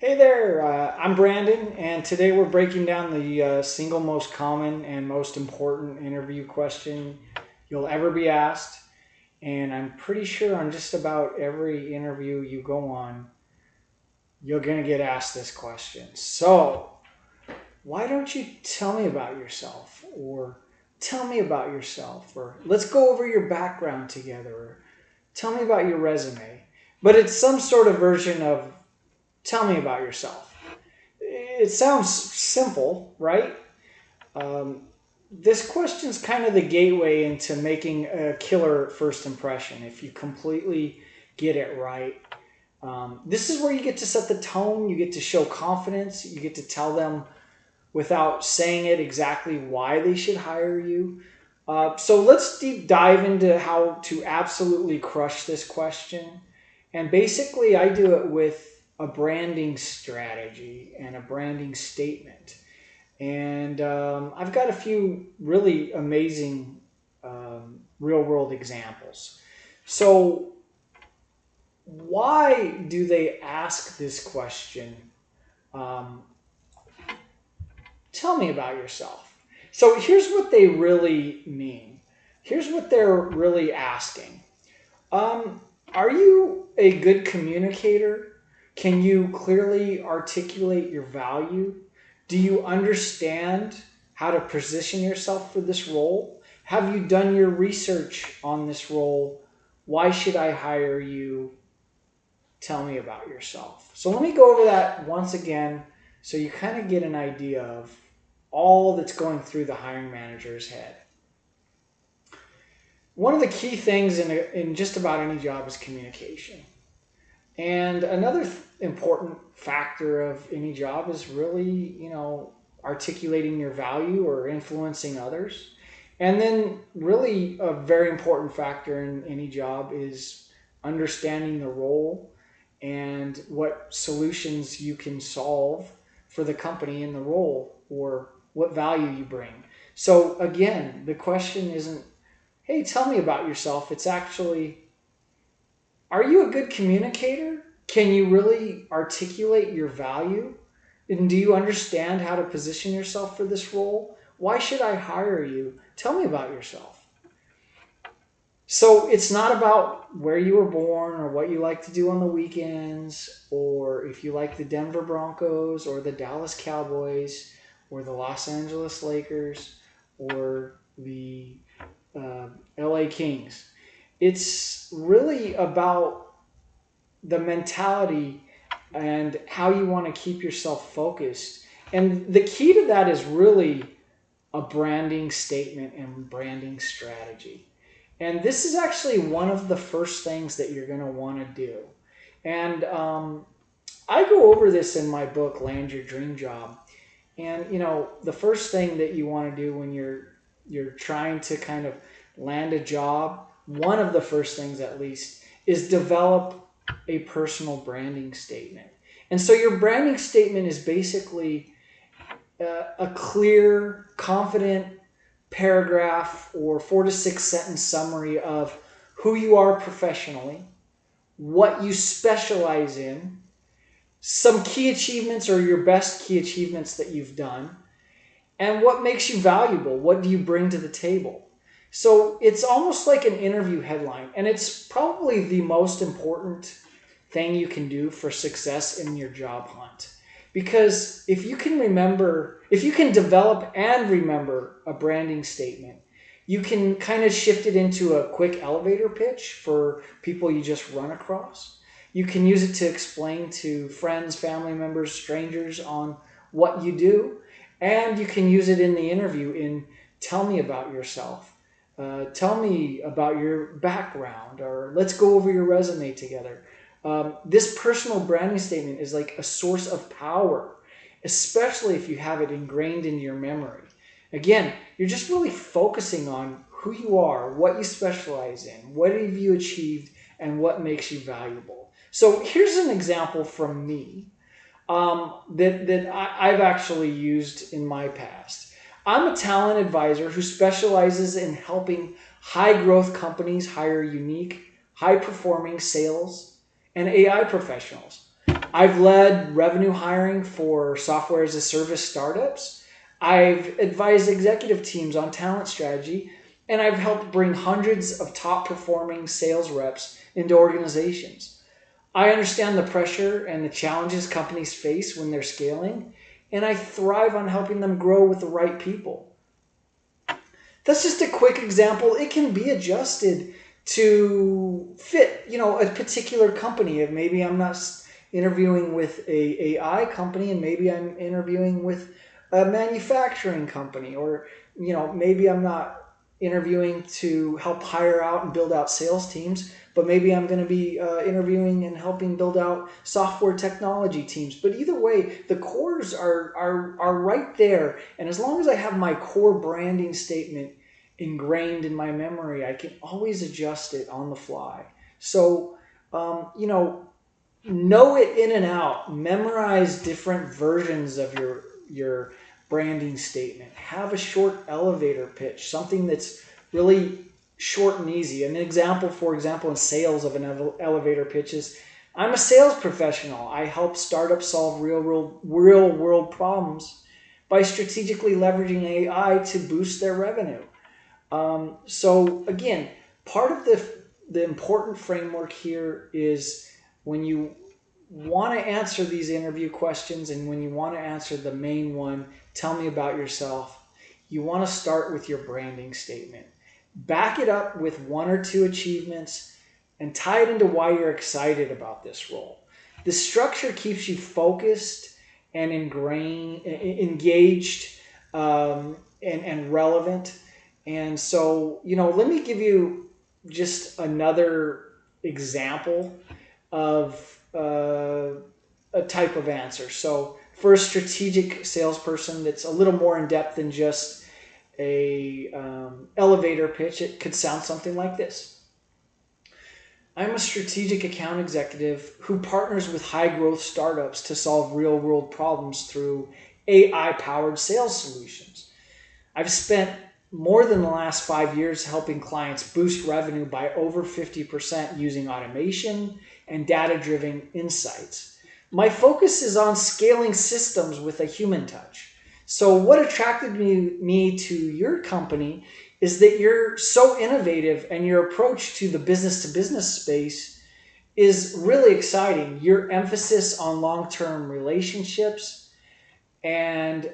Hey there, I'm Brandon, and today we're breaking down the single most common and most important interview question you'll ever be asked. And I'm pretty sure on just about every interview you go on, you're going to get asked this question. So, why don't you tell me about yourself? Or tell me about yourself? Or let's go over your background together. Or tell me about your resume. But it's some sort of version of tell me about yourself. It sounds simple, right? Um, this question's kind of the gateway into making a killer first impression. If you completely get it right, this is where you get to set the tone. You get to show confidence. You get to tell them without saying it exactly why they should hire you. So let's deep dive into how to absolutely crush this question. And basically, I do it with a branding strategy and a branding statement. And I've got a few really amazing real world examples. So, why do they ask this question? Um, Tell me about yourself. So, here's what they really mean. Here's what they're really asking. Um, are you a good communicator? Can you clearly articulate your value? Do you understand how to position yourself for this role? Have you done your research on this role? Why should I hire you? Tell me about yourself. So let me go over that once again so you kind of get an idea of all that's going through the hiring manager's head. One of the key things in just about any job is communication. And another important factor of any job is really, articulating your value or influencing others. And then, really, a very important factor in any job is understanding the role and what solutions you can solve for the company in the role or what value you bring. So, again, the question isn't, hey, tell me about yourself. It's actually, are you a good communicator? Can you really articulate your value? And do you understand how to position yourself for this role? Why should I hire you? Tell me about yourself. So it's not about where you were born or what you like to do on the weekends or if you like the Denver Broncos or the Dallas Cowboys or the Los Angeles Lakers or the LA Kings. It's really about the mentality and how you want to keep yourself focused. And the key to that is really a branding statement and branding strategy. And this is actually one of the first things that you're going to want to do. And I go over this in my book, Land Your Dream Job. And the first thing that you want to do when you're trying to kind of land a job, one of the first things at least, is develop a personal branding statement. And so your branding statement is basically a clear, confident paragraph or 4 to 6 sentence summary of who you are professionally, what you specialize in, some key achievements or your best key achievements that you've done, and what makes you valuable. What do you bring to the table? So it's almost like an interview headline, and it's probably the most important thing you can do for success in your job hunt. Because if you can develop and remember a branding statement, you can kind of shift it into a quick elevator pitch for people you just run across. You can use it to explain to friends, family members, strangers on what you do. And you can use it in the interview in tell me about yourself. Tell me about your background, or let's go over your resume together. This personal branding statement is like a source of power, especially if you have it ingrained in your memory. Again, you're just really focusing on who you are, what you specialize in, what have you achieved, and what makes you valuable. So here's an example from me I've actually used in my past. I'm a talent advisor who specializes in helping high growth companies hire unique, high performing sales and AI professionals. I've led revenue hiring for software as a service startups. I've advised executive teams on talent strategy, and I've helped bring hundreds of top performing sales reps into organizations. I understand the pressure and the challenges companies face when they're scaling, and I thrive on helping them grow with the right people. That's just a quick example. It can be adjusted to fit, a particular company. If maybe I'm not interviewing with a AI company, and maybe I'm interviewing with a manufacturing company, or maybe I'm not interviewing to help hire out and build out sales teams, but maybe I'm going to be interviewing and helping build out software technology teams. But either way, the cores are right there, and as long as I have my core branding statement ingrained in my memory, I can always adjust it on the fly. So know it in and out. Memorize different versions of your branding statement. Have a short elevator pitch, something that's really short and easy. An example, for example, in sales of an elevator pitch is, I'm a sales professional. I help startups solve real world problems by strategically leveraging AI to boost their revenue. So again, part of the important framework here is, when you want to answer these interview questions and when you want to answer the main one, tell me about yourself, you want to start with your branding statement. Back it up with one or two achievements and tie it into why you're excited about this role. The structure keeps you focused and engaged, and relevant. And so, let me give you just another example of a type of answer. So for a strategic salesperson that's a little more in depth than just a elevator pitch, it could sound something like this. I'm a strategic account executive who partners with high growth startups to solve real world problems through AI powered sales solutions. I've spent more than the last 5 years helping clients boost revenue by over 50% using automation and data-driven insights. My focus is on scaling systems with a human touch. So what attracted me to your company is that you're so innovative, and your approach to the business-to-business space is really exciting. Your emphasis on long-term relationships, and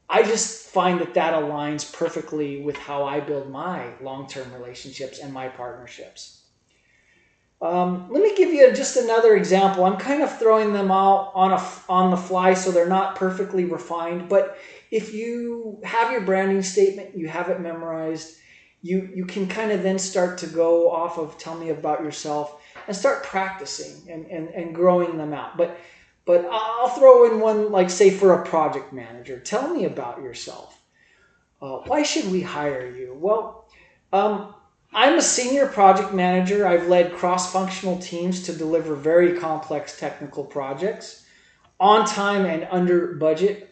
I just find that aligns perfectly with how I build my long-term relationships and my partnerships. Let me give you just another example. I'm kind of throwing them out on the fly, so they're not perfectly refined. But if you have your branding statement, you have it memorized, you can kind of then start to go off of tell me about yourself and start practicing and growing them out. But I'll throw in one, like, say, for a project manager. Tell me about yourself. Why should we hire you? Well, I'm a senior project manager. I've led cross-functional teams to deliver very complex technical projects on time and under budget.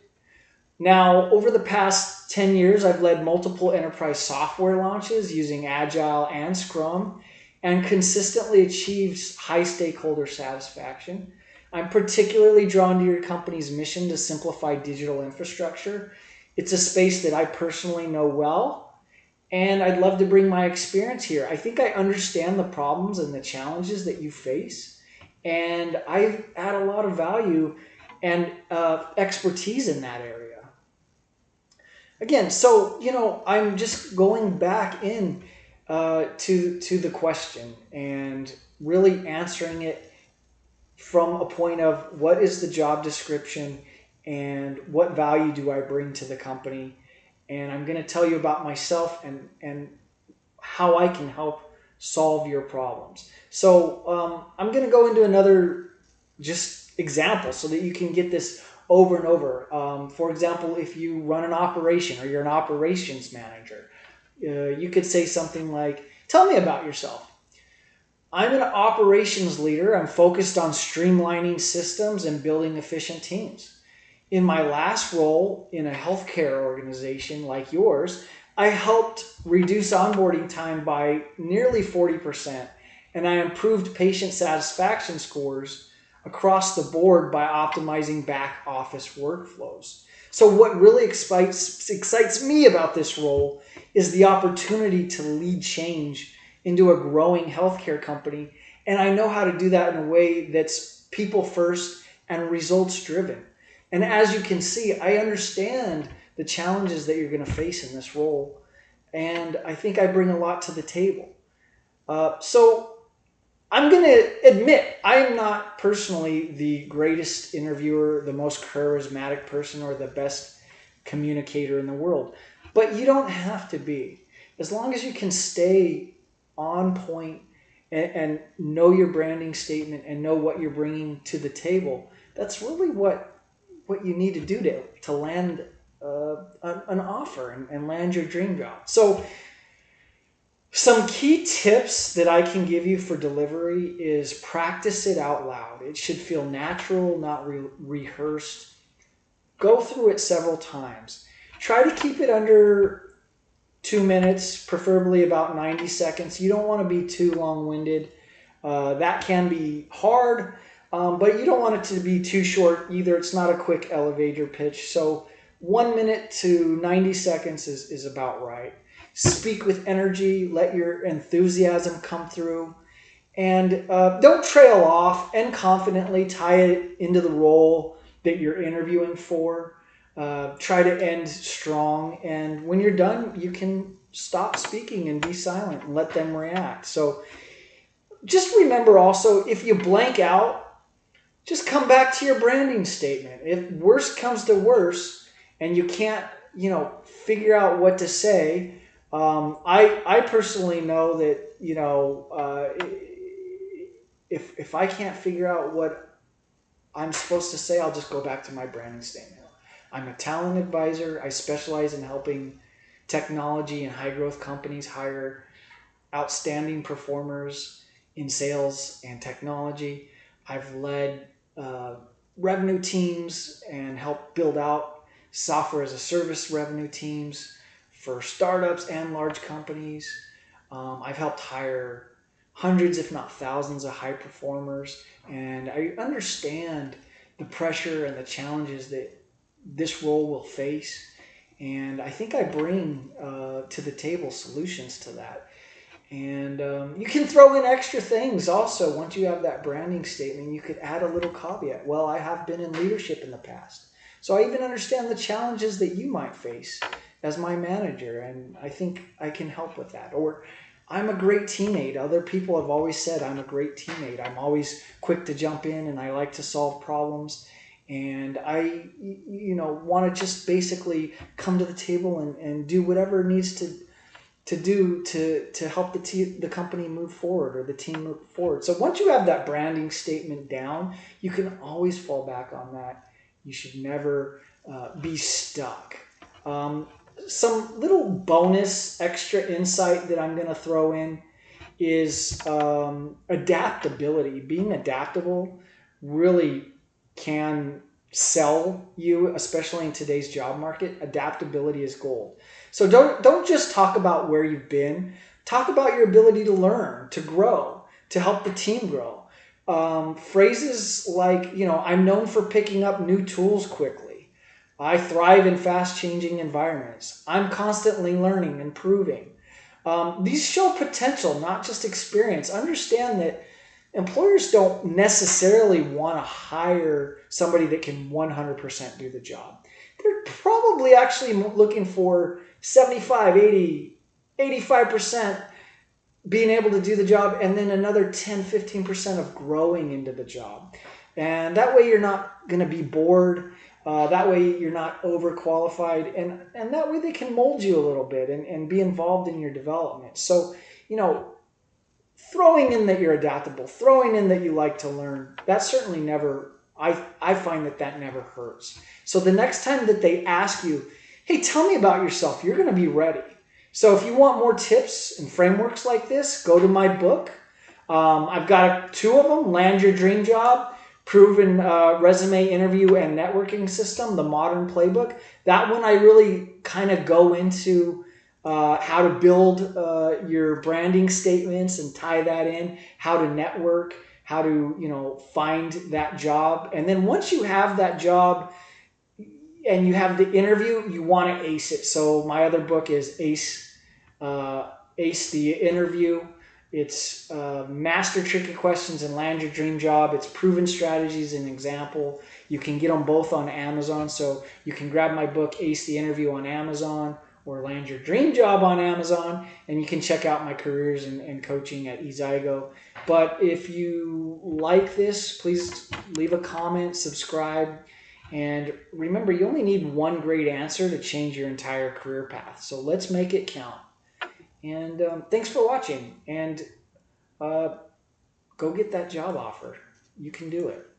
Now, over the past 10 years, I've led multiple enterprise software launches using Agile and Scrum, and consistently achieved high stakeholder satisfaction. I'm particularly drawn to your company's mission to simplify digital infrastructure. It's a space that I personally know well, and I'd love to bring my experience here. I think I understand the problems and the challenges that you face, and I add a lot of value and expertise in that area. Again, so, I'm just going back in to the question and really answering it from a point of, what is the job description and what value do I bring to the company? And I'm going to tell you about myself and how I can help solve your problems. So I'm going to go into another just example so that you can get this over and over. For example, if you run an operation or you're an operations manager, you could say something like, tell me about yourself. I'm an operations leader. I'm focused on streamlining systems and building efficient teams. In my last role in a healthcare organization like yours, I helped reduce onboarding time by nearly 40%, and I improved patient satisfaction scores across the board by optimizing back office workflows. So what really excites me about this role is the opportunity to lead change into a growing healthcare company. And I know how to do that in a way that's people first and results driven. And as you can see, I understand the challenges that you're going to face in this role. And I think I bring a lot to the table. So I'm going to admit I'm not personally the greatest interviewer, the most charismatic person, or the best communicator in the world. But you don't have to be. As long as you can stay on point and know your branding statement and know what you're bringing to the table, that's really what you need to do to land an offer and land your dream job. So some key tips that I can give you for delivery is practice it out loud. It should feel natural, not rehearsed. Go through it several times. Try to keep it under 2 minutes, preferably about 90 seconds. You don't want to be too long-winded. That can be hard, but you don't want it to be too short either. It's not a quick elevator pitch. So 1 minute to 90 seconds is about right. Speak with energy. Let your enthusiasm come through. And don't trail off, and confidently tie it into the role that you're interviewing for. Try to end strong. And when you're done, you can stop speaking and be silent and let them react. So just remember also, if you blank out, just come back to your branding statement. If worst comes to worst and you can't, figure out what to say, I personally know that, if I can't figure out what I'm supposed to say, I'll just go back to my branding statement. I'm a talent advisor. I specialize in helping technology and high growth companies hire outstanding performers in sales and technology. I've led revenue teams and helped build out software as a service revenue teams for startups and large companies. I've helped hire hundreds, if not thousands, of high performers, and I understand the pressure and the challenges that this role will face, and I think I bring to the table solutions to that. And you can throw in extra things also. Once you have that branding statement, you could add a little caveat. Well, I have been in leadership in the past, so I even understand the challenges that you might face as my manager, and I think I can help with that. Or I'm a great teammate. Other people have always said I'm a great teammate. I'm always quick to jump in, and I like to solve problems. And I, want to just basically come to the table and do whatever it needs to do to help the company move forward, or the team move forward. So once you have that branding statement down, you can always fall back on that. You should never be stuck. Some little bonus extra insight that I'm going to throw in is adaptability. Being adaptable really can sell you, especially in today's job market. Adaptability is gold. So don't just talk about where you've been. Talk about your ability to learn, to grow, to help the team grow. Phrases like, I'm known for picking up new tools quickly. I thrive in fast-changing environments. I'm constantly learning, improving. These show potential, not just experience. Understand that employers don't necessarily want to hire somebody that can 100% do the job. They're probably actually looking for 75, 80, 85% being able to do the job, and then another 10, 15% of growing into the job. And that way you're not going to be bored. That way you're not overqualified. And that way they can mold you a little bit and be involved in your development. So, throwing in that you're adaptable, throwing in that you like to learn, that certainly never, I find that never hurts. So the next time that they ask you, hey, tell me about yourself, you're going to be ready. So if you want more tips and frameworks like this, go to my book. I've got 2 of them, Land Your Dream Job, Proven Resume Interview and Networking System, the Modern Playbook. That one I really kind of go into how to build your branding statements and tie that in, how to network, how to, find that job. And then once you have that job and you have the interview, you want to ace it. So my other book is Ace the Interview. It's Master Tricky Questions and Land Your Dream Job. It's Proven Strategies and Example. You can get them both on Amazon. So you can grab my book, Ace the Interview, on Amazon, or Land Your Dream Job on Amazon. And you can check out my careers and coaching at eZygo. But if you like this, please leave a comment, subscribe. And remember, you only need one great answer to change your entire career path. So let's make it count. And thanks for watching. And go get that job offer. You can do it.